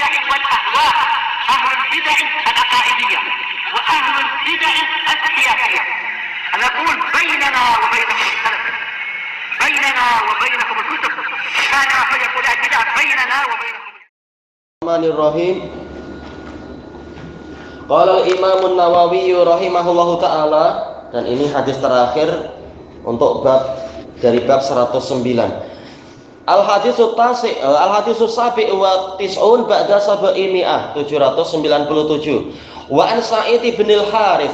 البدع والأهواء، أهل البدع العقائدية وأهل البدع السياسية. نقول بيننا وبينكم السلف، بيننا وبينكم الكتب، كان فيقول البدع بيننا وبينكم. Bismillahirrahmanirrahim. Qala al-Imam an-Nawawi rahimahullahu taala, dan ini hadis terakhir untuk dari bab 109. Al-hadisus sabi wa tis'un ba'da sab'imi'ah 797. Wa an Sa'id bin al-Harith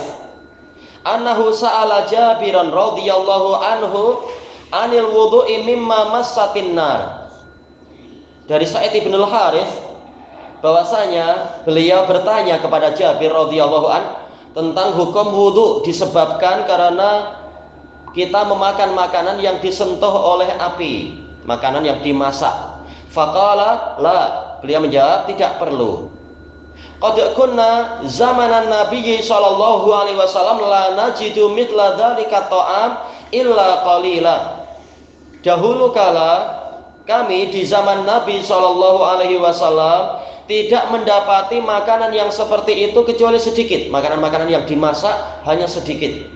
annahu sa'ala Jabiran radhiyallahu anhu anil wudu'i mimma massatin nar. Dari Sa'id bin al-Harith bahwasanya beliau bertanya kepada Jabir radhiyallahu an tentang hukum wudu disebabkan karena kita memakan makanan yang disentuh oleh api, makanan yang dimasak. Faqala la, beliau menjawab tidak perlu. Qad kunna zamanan Nabi sallallahu alaihi wasallam la najidu mithla dzalika ta'am illa qalila. Dahulu kala kami di zaman Nabi sallallahu alaihi wasallam tidak mendapati makanan yang seperti itu kecuali sedikit. Makanan-makanan yang dimasak hanya sedikit.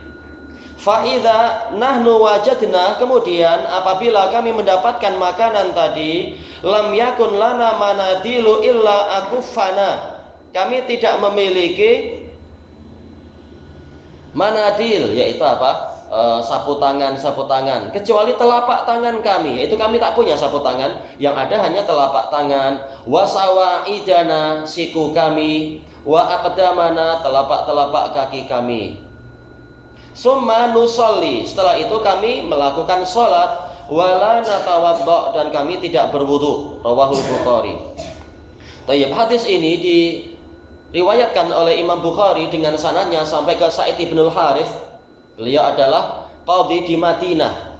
Fa'idha nahnu wajadna, kemudian apabila kami mendapatkan makanan tadi, lam yakun lana manadilu illa akufana, kami tidak memiliki manadil, yaitu apa? Sapu tangan, kecuali telapak tangan kami, yaitu kami tak punya sapu tangan, yang ada hanya telapak tangan. Wa sawaidana, siku kami, wa aqdamana, telapak-telapak kaki kami. Summa nusolli, setelah itu kami melakukan sholat, wala natawaddo, dan kami tidak berwudu. Rawahul Bukhari. Tayyib, hadis ini diriwayatkan oleh Imam Bukhari dengan sanadnya sampai ke Sa'id bin al-Harith. Beliau adalah qadhi di Madinah,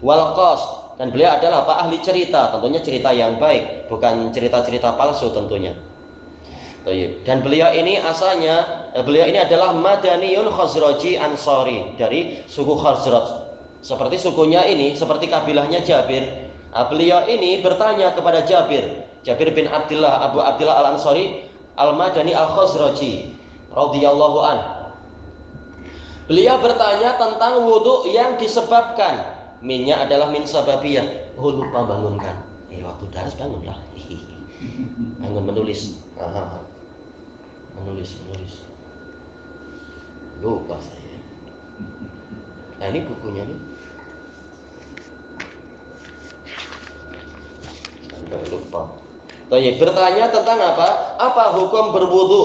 wal qas, dan beliau adalah ahli cerita, tentunya cerita yang baik, bukan cerita-cerita palsu tentunya. Dan beliau ini asalnya, beliau ini adalah Madaniyun Khazraji Ansari, dari suku Khazraj. Seperti sukunya ini, seperti kabilahnya Jabir. Beliau ini bertanya kepada Jabir bin Abdullah, Abu Abdullah Al-Ansari Al-Madani Al-Khazraji radhiyallahu an. Beliau bertanya tentang wudu yang disebabkan, minnya adalah min sababiyah. Oh, lupa bangunkan. Waktu daras bangunlah. Bangun menulis. Menulis. Lupa saya. Nah, ini bukunya nih. Sampai lupa. Bertanya tentang apa? Apa hukum berwudu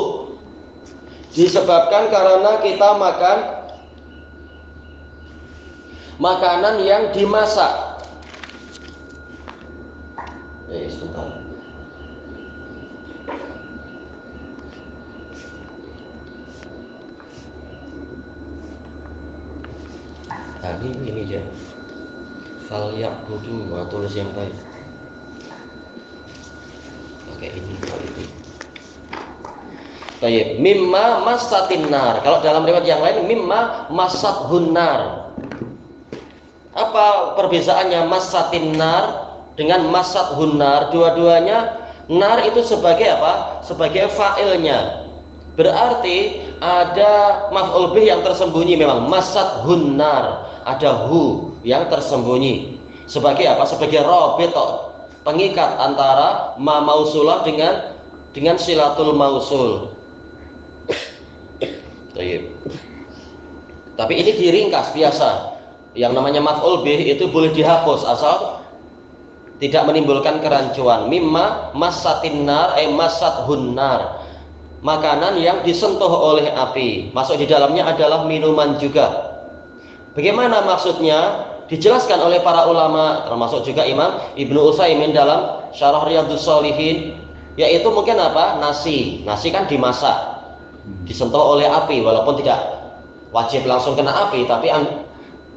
disebabkan karena kita makan makanan yang dimasak. Sebentar. Tadi ini aja. Fal ya'budu, tulis yang baik. Oke, ini itu. Baik, mimma massatin nar. Kalau dalam riwayat yang lain mimma massathun nar. Apa perbedaannya massatin nar dengan masathun nar? Dua-duanya nar itu sebagai apa? Sebagai fa'ilnya. Berarti ada maf'ul bih yang tersembunyi memang, masathun nar. Ada hu yang tersembunyi. Sebagai apa? Sebagai rabit, pengikat antara ma mausulah dengan silatul mausul. Tapi ini diringkas biasa. Yang namanya maf'ul bih itu boleh dihapus asal tidak menimbulkan kerancuan. Mimma massatin nar masathun nar. Makanan yang disentuh oleh api. Masuk di dalamnya adalah minuman juga. Bagaimana maksudnya? Dijelaskan oleh para ulama, termasuk juga Imam Ibnu Utsaimin dalam Syarah Riyadhus Shalihin, yaitu mungkin apa? Nasi kan dimasak, disentuh oleh api, walaupun tidak wajib langsung kena api, tapi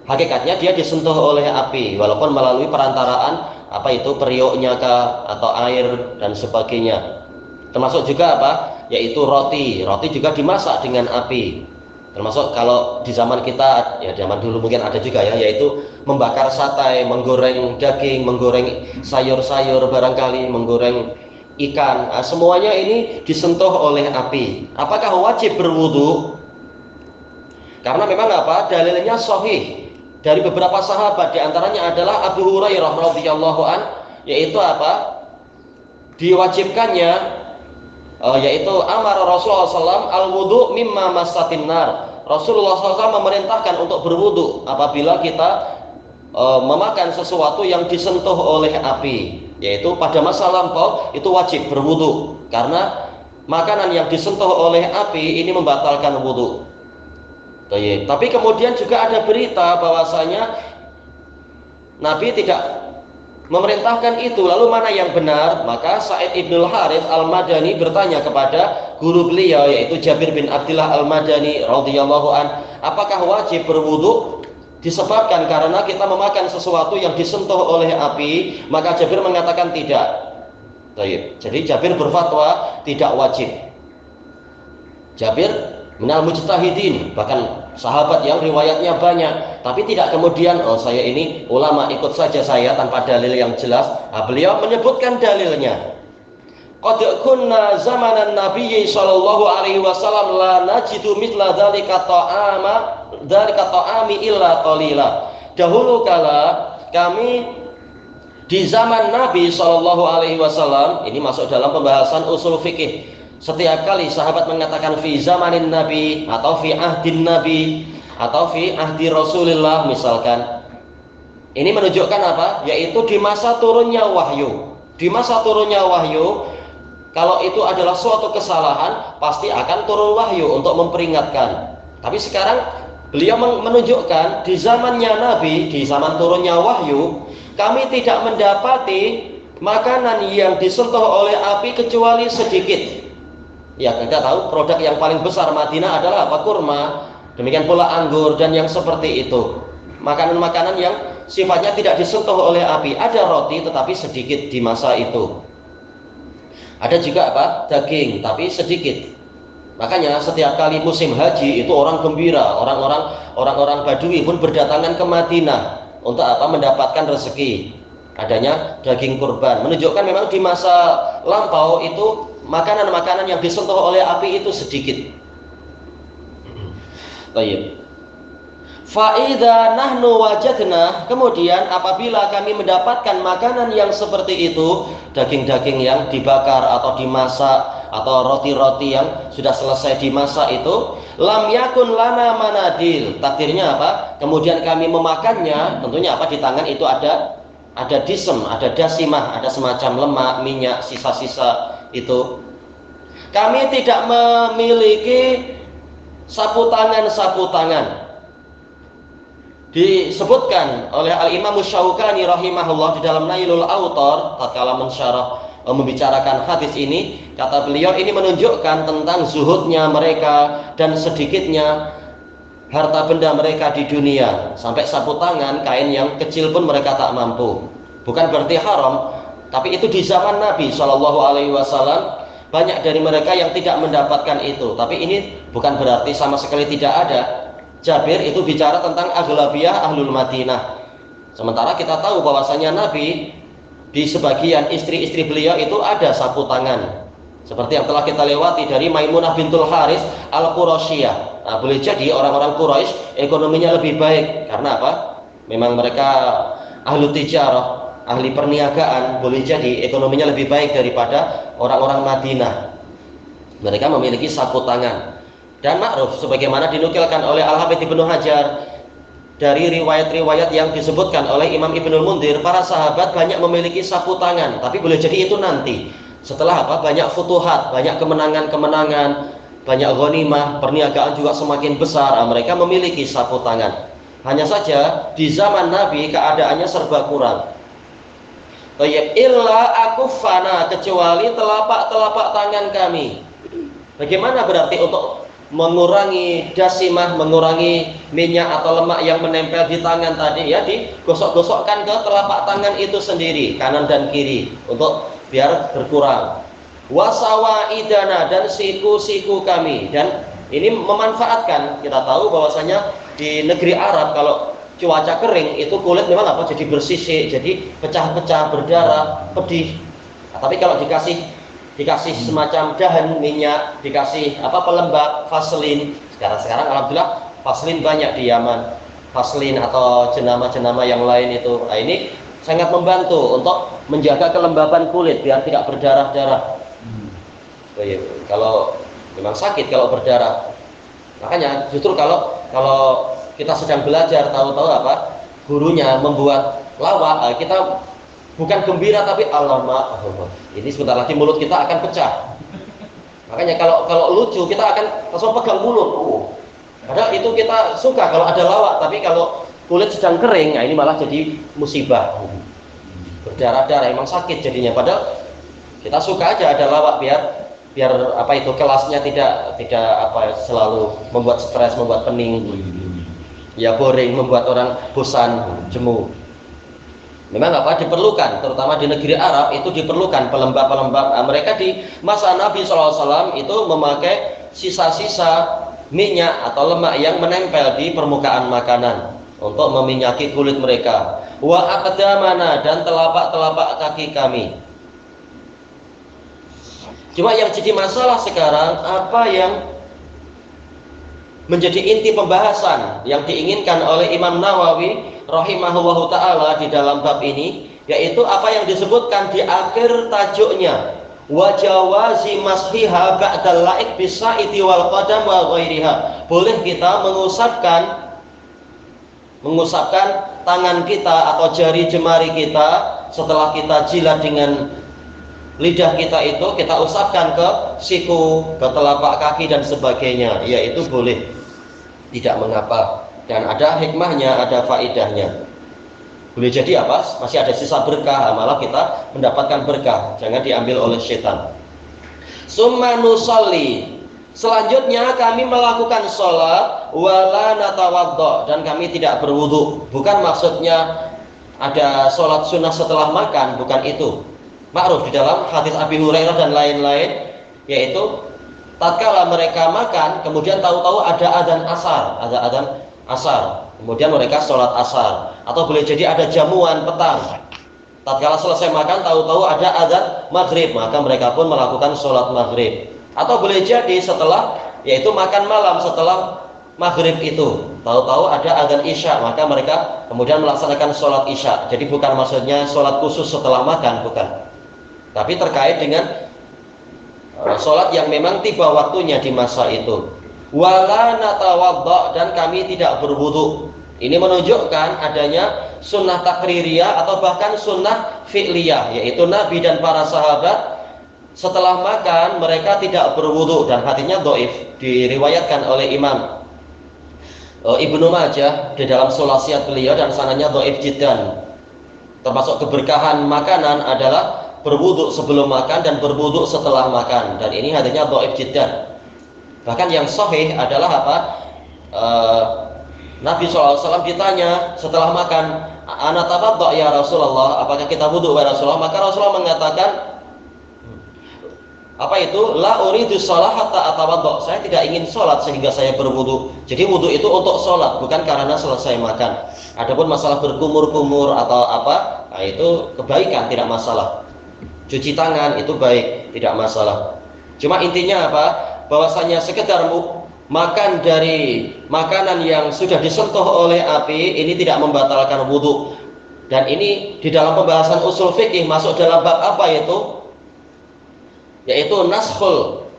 hakikatnya dia disentuh oleh api, walaupun melalui perantaraan apa itu periuknya atau air dan sebagainya. Termasuk juga apa? Yaitu roti juga dimasak dengan api. Termasuk kalau di zaman kita, ya zaman dulu mungkin ada juga ya, yaitu membakar sate, menggoreng daging, menggoreng sayur-sayur barangkali, menggoreng ikan, semuanya ini disentuh oleh api. Apakah wajib berwudu? Karena memang apa? Dalilnya sahih dari beberapa sahabat, diantaranya adalah Abu Hurairah radhiyallahu an, yaitu apa? Diwajibkannya, yaitu amar Rasulullah SAW al-wudu mimma massatin nar. Rasulullah SAW memerintahkan untuk berwudu apabila kita memakan sesuatu yang disentuh oleh api, yaitu pada masa lampau itu wajib berwudu karena makanan yang disentuh oleh api ini membatalkan wudu. Tapi kemudian juga ada berita bahwasanya Nabi tidak memerintahkan itu. Lalu mana yang benar? Maka Sa'id ibn al-Harith al-Madani bertanya kepada guru beliau, yaitu Jabir bin Abdullah al-Madani radhiyallahu an, apakah wajib berwudu disebabkan karena kita memakan sesuatu yang disentuh oleh api? Maka Jabir mengatakan tidak. Jadi Jabir berfatwa tidak wajib. Jabir minal mujtahidin, bahkan sahabat yang riwayatnya banyak, tapi tidak kemudian saya ini ulama ikut saja saya tanpa dalil yang jelas. Beliau menyebutkan dalilnya. Qad kunna zamanan Nabi sallallahu alaihi wasallam la najidu mithla dzalika ta'ami illa qalila. Dahulu kala kami di zaman Nabi sallallahu alaihi wasallam, ini masuk dalam pembahasan usul fikih. Setiap kali sahabat mengatakan fi zamanin Nabi atau fi ahdin Nabi atau fi ahdi Rasulillah misalkan, ini menunjukkan apa? Yaitu di masa turunnya wahyu. Di masa turunnya wahyu, kalau itu adalah suatu kesalahan, pasti akan turun wahyu untuk memperingatkan. Tapi sekarang beliau menunjukkan di zamannya Nabi, di zaman turunnya wahyu, kami tidak mendapati makanan yang disentuh oleh api kecuali sedikit. Ya, kita tahu produk yang paling besar Madinah adalah apa? Kurma. Demikian pula anggur dan yang seperti itu. Makanan-makanan yang sifatnya tidak disentuh oleh api. Ada roti tetapi sedikit di masa itu. Ada juga apa? Daging tapi sedikit. Makanya setiap kali musim haji itu orang gembira, orang-orang Badui pun berdatangan ke Madinah untuk apa? Mendapatkan rezeki. Adanya daging kurban. Menunjukkan memang di masa lampau itu makanan-makanan yang disentuh oleh api itu sedikit. Baik. Fa'idha nahnu wajadna, kemudian apabila kami mendapatkan makanan yang seperti itu, daging-daging yang dibakar atau dimasak atau roti-roti yang sudah selesai dimasak itu, lam yakun lana manadil. Takdirnya apa? Kemudian kami memakannya, tentunya apa? Di tangan itu ada disem, ada dasimah, ada semacam lemak, minyak, sisa-sisa itu. Kami tidak memiliki sapu tangan. Disebutkan oleh Al-Imam Syaukani rahimahullah di dalam Nailul Autar tatkala membicarakan hadis ini, kata beliau ini menunjukkan tentang zuhudnya mereka dan sedikitnya harta benda mereka di dunia, sampai sapu tangan, kain yang kecil pun mereka tak mampu. Bukan berarti haram, tapi itu di zaman Nabi Shallallahu Alaihi Wasallam banyak dari mereka yang tidak mendapatkan itu. Tapi ini bukan berarti sama sekali tidak ada. Jabir itu bicara tentang aghlabiyah ahlul Madinah. Sementara kita tahu bahwasanya Nabi di sebagian istri-istri beliau itu ada sapu tangan. Seperti yang telah kita lewati dari Maimunah bintul Haris al-Quraisyah. Nah, boleh jadi orang-orang Quraisy ekonominya lebih baik karena apa? Memang mereka ahlu tijarah, ahli perniagaan, boleh jadi ekonominya lebih baik daripada orang-orang Madinah. Mereka memiliki sapu tangan. Dan ma'ruf sebagaimana dinukilkan oleh Al-Hafidz Ibnu Hajar dari riwayat-riwayat yang disebutkan oleh Imam Ibnul Munzir, para sahabat banyak memiliki sapu tangan, tapi boleh jadi itu nanti setelah apa? Banyak futuhat, banyak kemenangan-kemenangan, banyak ghanimah, perniagaan juga semakin besar, mereka memiliki sapu tangan. Hanya saja di zaman Nabi keadaannya serba kurang. Illa akuffana, kecuali telapak-telapak tangan kami. Bagaimana berarti untuk mengurangi dasimah, mengurangi minyak atau lemak yang menempel di tangan tadi, ya digosok-gosokkan ke telapak tangan itu sendiri, kanan dan kiri, untuk biar berkurang. Wasawaidana, dan siku-siku kami. Dan ini memanfaatkan, kita tahu bahwasanya di negeri Arab kalau cuaca kering itu kulit memang apa? Jadi bersisik, jadi pecah-pecah, berdarah, pedih. Tapi kalau dikasih dikasih semacam dahan minyak, dikasih pelembab, vaselin. Sekarang alhamdulillah vaselin banyak di Yaman, vaselin atau jenama-jenama yang lain itu. Nah, ini sangat membantu untuk menjaga kelembaban kulit biar tidak berdarah-darah. Kalau memang sakit kalau berdarah. Makanya justru kalau kita sedang belajar, tahu-tahu gurunya membuat lawak, kita bukan gembira tapi alamak, ini sebentar lagi mulut kita akan pecah. Makanya kalau lucu kita akan langsung pegang mulut. Padahal itu kita suka kalau ada lawak, tapi kalau kulit sedang kering, ini malah jadi musibah. Berdarah-darah, emang sakit jadinya. Padahal kita suka aja ada lawak biar kelasnya tidak selalu membuat stres, membuat pening. Ya boring, membuat orang bosan, jemu. Memang diperlukan, terutama di negeri Arab itu diperlukan pelembab-pelembab. Mereka di masa Nabi SAW itu memakai sisa-sisa minyak atau lemak yang menempel di permukaan makanan untuk meminyaki kulit mereka. Wa aqdamana, dan telapak-telapak kaki kami. Cuma yang jadi masalah sekarang, apa yang menjadi inti pembahasan yang diinginkan oleh Imam Nawawi rahimahullahu ta'ala di dalam bab ini, yaitu apa yang disebutkan di akhir tajuknya, wa jawazi mashiha ba'dal la'ik bisa'iti wal qadam wa ghairiha. Boleh kita mengusapkan tangan kita atau jari jemari kita setelah kita jilat dengan lidah kita, itu kita usapkan ke siku, ke telapak kaki dan sebagainya. Yaitu boleh, tidak mengapa, dan ada hikmahnya, ada faedahnya. Boleh jadi masih ada sisa berkah, malah kita mendapatkan berkah, jangan diambil oleh setan. Summa nusalli, selanjutnya kami melakukan sholat, wala natawaddo, dan kami tidak berwudu. Bukan maksudnya ada sholat sunnah setelah makan, bukan itu. Ma'ruf di dalam hadis Abi Hurairah dan lain-lain, yaitu tatkala mereka makan, kemudian tahu-tahu ada adzan asar, kemudian mereka sholat asar. Atau boleh jadi ada jamuan petang, tatkala selesai makan tahu-tahu ada adzan maghrib, maka mereka pun melakukan sholat maghrib. Atau boleh jadi setelah, yaitu makan malam setelah maghrib itu, tahu-tahu ada adzan isya, maka mereka kemudian melaksanakan sholat isya. Jadi bukan maksudnya sholat khusus setelah makan, bukan, tapi terkait dengan sholat yang memang tiba waktunya di masa itu. Wala natawaddo, dan kami tidak berwudu. Ini menunjukkan adanya sunnah takririyah atau bahkan sunnah fi'liyah, yaitu Nabi dan para sahabat setelah makan mereka tidak berwudu, dan hadisnya dhaif, diriwayatkan oleh Imam Ibnu Majah di dalam Sulasiat beliau, dan sanadnya dhaif jiddan. Termasuk keberkahan makanan adalah berwudu sebelum makan dan berwudu setelah makan, dan ini hadisnya dhaif jiddan. Bahkan yang sahih adalah Nabi SAW ditanya setelah makan, ana tawaddo ya Rasulullah, apakah kita wudu ya Rasulullah? Maka Rasulullah mengatakan, la uridu shalah hatta atawaddo, saya tidak ingin sholat sehingga saya berwudu. Jadi wudu itu untuk sholat, bukan karena selesai makan. Adapun masalah berkumur-kumur atau nah itu kebaikan, tidak masalah. Cuci tangan itu baik, tidak masalah. Cuma intinya bahwasanya sekedar makan dari makanan yang sudah disentuh oleh api ini tidak membatalkan wudu. Dan ini di dalam pembahasan usul fikih masuk dalam bab apa yaitu naskhul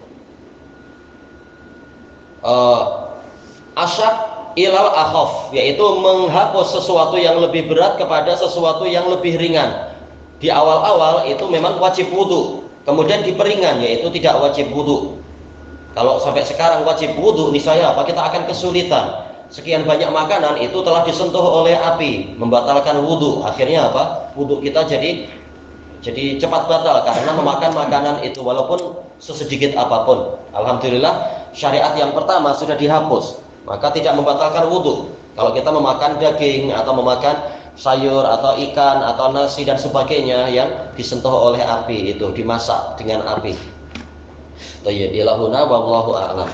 asyad ilal akhaf, yaitu menghapus sesuatu yang lebih berat kepada sesuatu yang lebih ringan. Di awal-awal itu memang wajib wudu, kemudian diperingan yaitu tidak wajib wudu. Kalau sampai sekarang wajib wudu, niscaya kita akan kesulitan. Sekian banyak makanan itu telah disentuh oleh api, membatalkan wudu. Akhirnya wudu kita jadi cepat batal karena memakan makanan itu walaupun sesedikit apapun. Alhamdulillah syariat yang pertama sudah dihapus, maka tidak membatalkan wudu. Kalau kita memakan daging atau memakan sayur atau ikan atau nasi dan sebagainya yang disentuh oleh api, itu dimasak dengan api. Thayyib ilahuna wallahu a'lam.